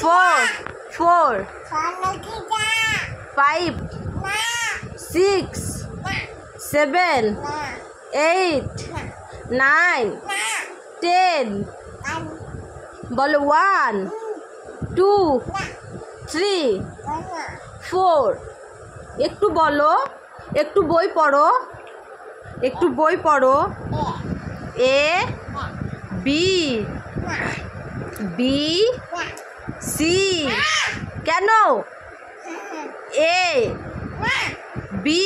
4 4 5 6 7 8 9 10 বলো 1 2 3 4 একটু বলো, একটু বই পড়ো, একটু বই পড়ো। এ বি বি সি কেন? A B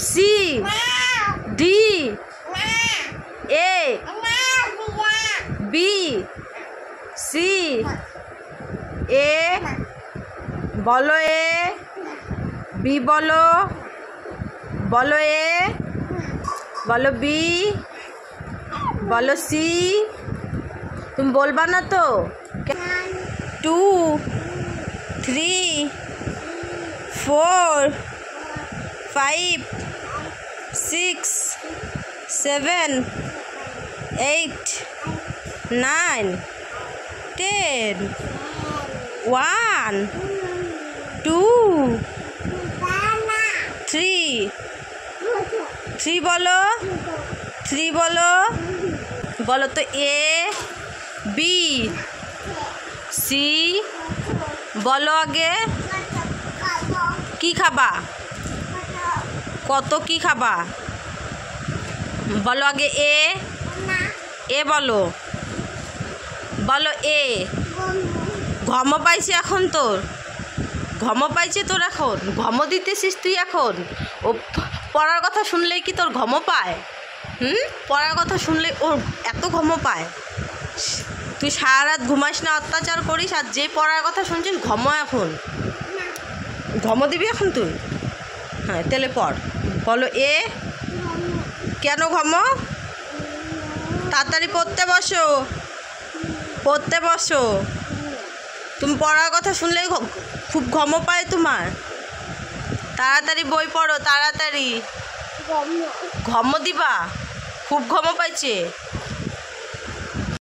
C D A B C A বলো, এ বি বলো, বলো এ বলো, বি বলো, সি তুমি বলবা না তো? 2 3 4 5 6 7 8 9 10 1 2 3 3 বলো, 3 বলো, বলো তো এ বি সি বলো আগে। কি খাবা? কত কি খাবা? বলো আগে এ এ বলো, বলো এ। ঘম পাইছে এখন তোর, ঘম পাইছে তোর এখন, ঘম দিতেছিস তুই এখন। ও পড়ার কথা শুনলেই কি তোর ঘম পায়? পড়ার কথা শুনলে ওর এত ঘম পায়? তুই সারা রাত ঘুমাস না, অত্যাচার করিস, আর যে পড়ার কথা শুনছিস ঘম এখন। ঘম দিবি এখন তুই? হ্যাঁ তাহলে পড়। বলো এ কেন ঘম? তাড়াতাড়ি পড়তে বসো, পড়তে বসো। তুমি পড়ার কথা শুনলেই খুব ঘম পায় তোমার। তাড়াতাড়ি বই পড়ো, তাড়াতাড়ি। ঘম দিবা? খুব ঘম পাইছে।